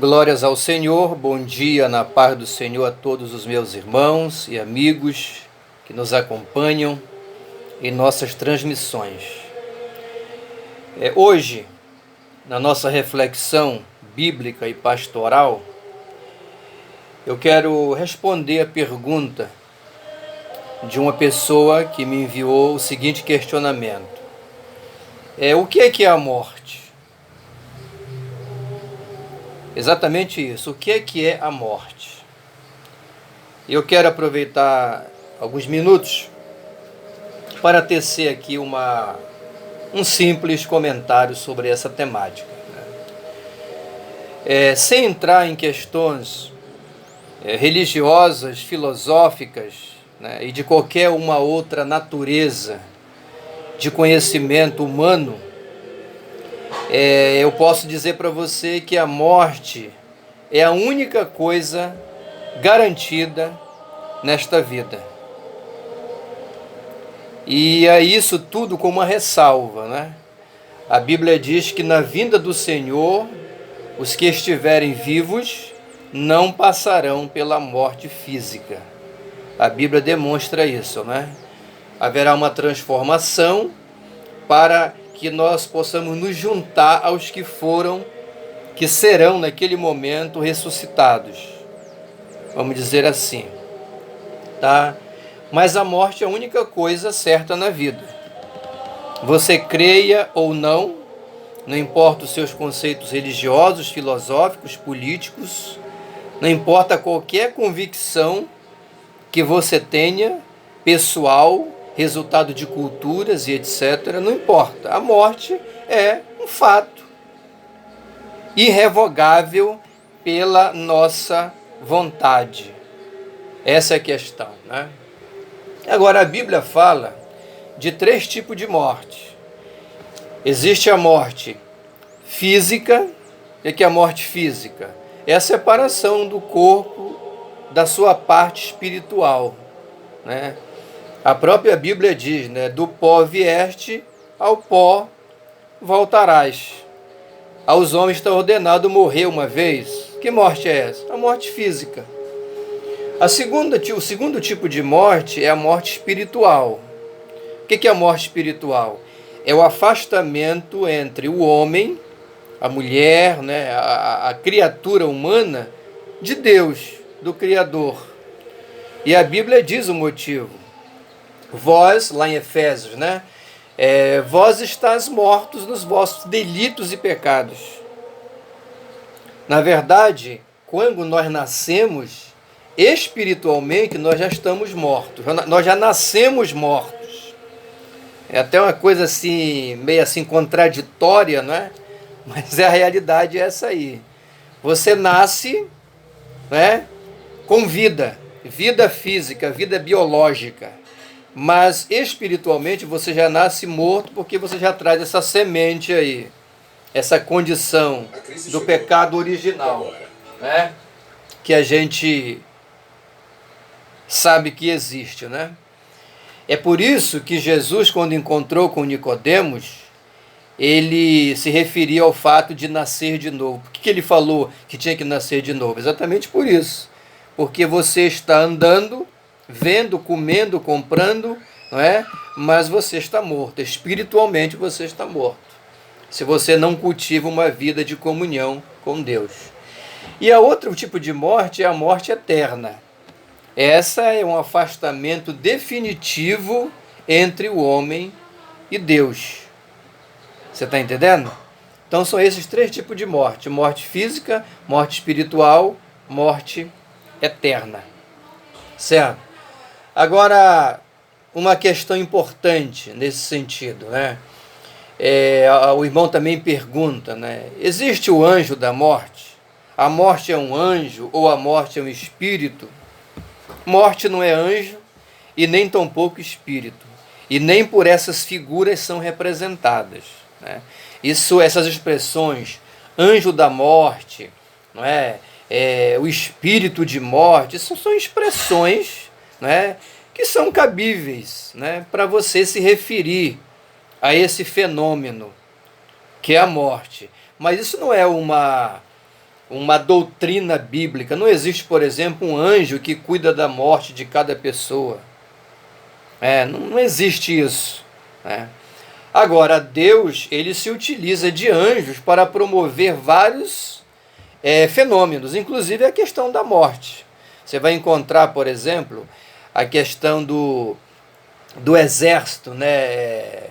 Glórias ao Senhor, bom dia na paz do Senhor a todos os meus irmãos e amigos que nos acompanham em nossas transmissões. Hoje, na nossa reflexão bíblica e pastoral, eu quero responder a pergunta de uma pessoa que me enviou o seguinte questionamento. O que é a morte? Exatamente isso. O que é a morte? Eu quero aproveitar alguns minutos para tecer aqui um simples comentário sobre essa temática. Sem entrar em questões religiosas, filosóficas, e de qualquer uma outra natureza de conhecimento humano, eu posso dizer para você que a morte é a única coisa garantida nesta vida. E é isso tudo com uma ressalva, né? A Bíblia diz que na vinda do Senhor, os que estiverem vivos não passarão pela morte física. A Bíblia demonstra isso, né? Haverá uma transformação para que nós possamos nos juntar aos que serão naquele momento ressuscitados. Vamos dizer assim, tá? Mas a morte é a única coisa certa na vida. Você creia ou não, não importa os seus conceitos religiosos, filosóficos, políticos, não importa qualquer convicção que você tenha, pessoal, resultado de culturas e etc., não importa. A morte é um fato irrevogável pela nossa vontade. Essa é a questão, né? Agora, a Bíblia fala de 3 tipos de morte. Existe a morte física. O que é a morte física? É a separação do corpo da sua parte espiritual, né? A própria Bíblia diz, né? Do pó vieste, ao pó voltarás. Aos homens está ordenado morrer uma vez. Que morte é essa? A morte física. O segundo tipo de morte é a morte espiritual. O que é a morte espiritual? É o afastamento entre o homem, a mulher, né? a criatura humana, de Deus, do Criador. E a Bíblia diz o motivo. Vós, lá em Efésios, né? Vós estáis mortos nos vossos delitos e pecados. Na verdade, quando nós nascemos, espiritualmente, nós já estamos mortos. Nós já nascemos mortos. É até uma coisa assim, meio assim contraditória, não é? Mas a realidade é essa aí. Você nasce, né, com vida física, vida biológica. Mas espiritualmente você já nasce morto porque você já traz essa semente aí, essa condição do pecado original, né? Que a gente sabe que existe, né? É por isso que Jesus, quando encontrou com Nicodemos, ele se referia ao fato de nascer de novo. Por que ele falou que tinha que nascer de novo? Exatamente por isso. Porque você está andando, vendo, comendo, comprando, não é? Mas você está morto. Espiritualmente você está morto. Se você não cultiva uma vida de comunhão com Deus. E a outro tipo de morte é a morte eterna. Essa é um afastamento definitivo entre o homem e Deus. Você está entendendo? Então são esses 3 tipos de morte. Morte física, morte espiritual, morte eterna. Certo? Agora, uma questão importante nesse sentido, né? O irmão também pergunta, né? Existe o anjo da morte? A morte é um anjo ou a morte é um espírito? Morte não é anjo e nem tampouco espírito. E nem por essas figuras são representadas, né? Essas expressões, anjo da morte, não é? O espírito de morte, isso são expressões, né, que são cabíveis, né, para você se referir a esse fenômeno que é a morte. Mas isso não é uma doutrina bíblica. Não existe, por exemplo, um anjo que cuida da morte de cada pessoa. Não existe isso, né? Agora, Deus, ele se utiliza de anjos para promover vários fenômenos, inclusive a questão da morte. Você vai encontrar, por exemplo, a questão do exército, né,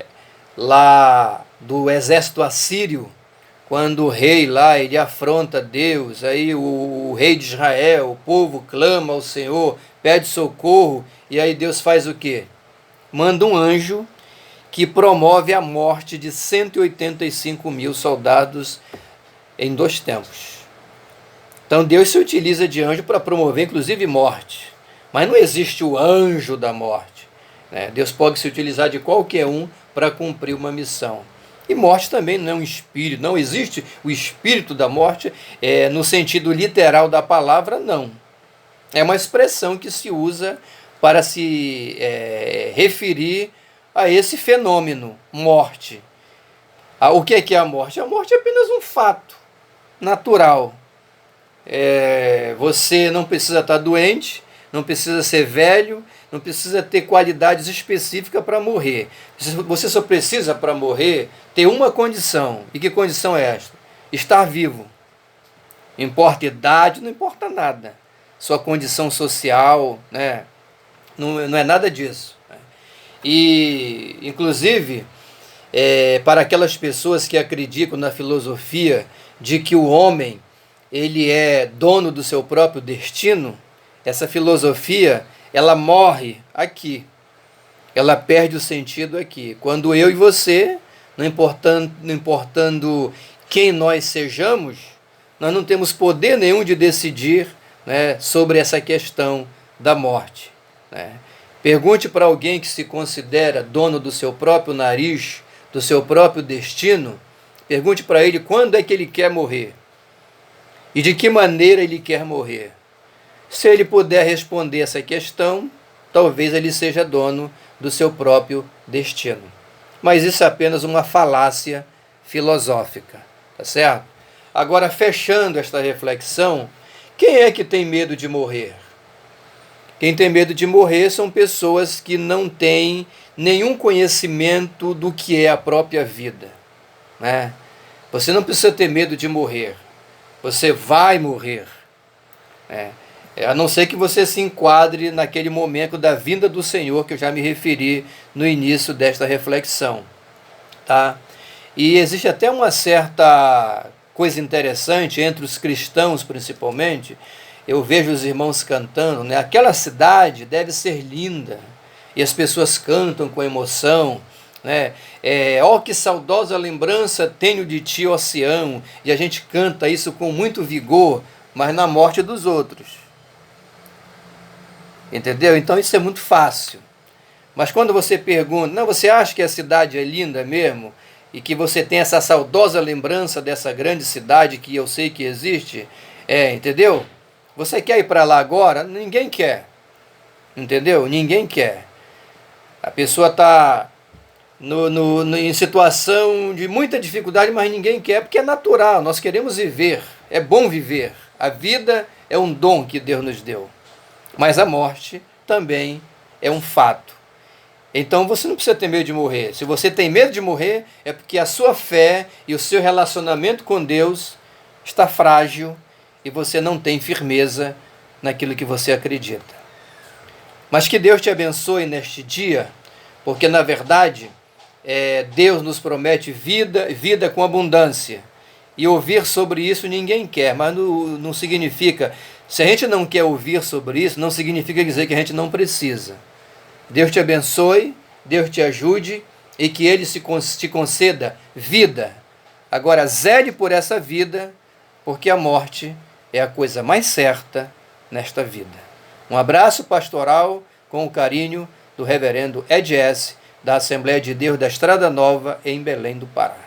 lá do exército assírio, quando o rei lá, ele afronta Deus, aí o rei de Israel, o povo clama ao Senhor, pede socorro, e aí Deus faz o quê? Manda um anjo que promove a morte de 185 mil soldados em 2 tempos. Então Deus se utiliza de anjo para promover inclusive morte, mas não existe o anjo da morte, né? Deus pode se utilizar de qualquer um para cumprir uma missão. E morte também não é um espírito, não existe o espírito da morte no sentido literal da palavra, não. É uma expressão que se usa para se referir a esse fenômeno, morte. O que é a morte? A morte é apenas um fato natural. Você não precisa estar doente, não precisa ser velho, não precisa ter qualidades específicas para morrer. Você só precisa, para morrer, ter uma condição. E que condição é esta? Estar vivo. Não importa idade, não importa nada. Sua condição social, né? Não é nada disso. E, inclusive, para aquelas pessoas que acreditam na filosofia de que o homem ele é dono do seu próprio destino, essa filosofia, ela morre aqui. Ela perde o sentido aqui. Quando eu e você, não importando quem nós sejamos, nós não temos poder nenhum de decidir, né, sobre essa questão da morte, né? Pergunte para alguém que se considera dono do seu próprio nariz, do seu próprio destino, pergunte para ele quando é que ele quer morrer e de que maneira ele quer morrer. Se ele puder responder essa questão, talvez ele seja dono do seu próprio destino. Mas isso é apenas uma falácia filosófica, tá certo? Agora, fechando esta reflexão, quem é que tem medo de morrer? Quem tem medo de morrer são pessoas que não têm nenhum conhecimento do que é a própria vida, né? Você não precisa ter medo de morrer. Você vai morrer, né? A não ser que você se enquadre naquele momento da vinda do Senhor, que eu já me referi no início desta reflexão, tá? E existe até uma certa coisa interessante entre os cristãos, principalmente. Eu vejo os irmãos cantando, né? Aquela cidade deve ser linda, e as pessoas cantam com emoção, né? Que saudosa lembrança tenho de ti, ó Sião, e a gente canta isso com muito vigor, mas na morte dos outros. Entendeu? Então isso é muito fácil. Mas quando você pergunta, não, você acha que a cidade é linda mesmo? E que você tem essa saudosa lembrança dessa grande cidade que eu sei que existe? Entendeu? Você quer ir para lá agora? Ninguém quer. Entendeu? Ninguém quer. A pessoa está em situação de muita dificuldade, mas ninguém quer, porque é natural. Nós queremos viver. É bom viver. A vida é um dom que Deus nos deu. Mas a morte também é um fato. Então você não precisa ter medo de morrer. Se você tem medo de morrer, é porque a sua fé e o seu relacionamento com Deus está frágil e você não tem firmeza naquilo que você acredita. Mas que Deus te abençoe neste dia, porque na verdade Deus nos promete vida com abundância. E ouvir sobre isso ninguém quer, mas não significa... Se a gente não quer ouvir sobre isso, não significa dizer que a gente não precisa. Deus te abençoe, Deus te ajude e que Ele te conceda vida. Agora, zele por essa vida, porque a morte é a coisa mais certa nesta vida. Um abraço pastoral com o carinho do reverendo Ed S., da Assembleia de Deus da Estrada Nova, em Belém do Pará.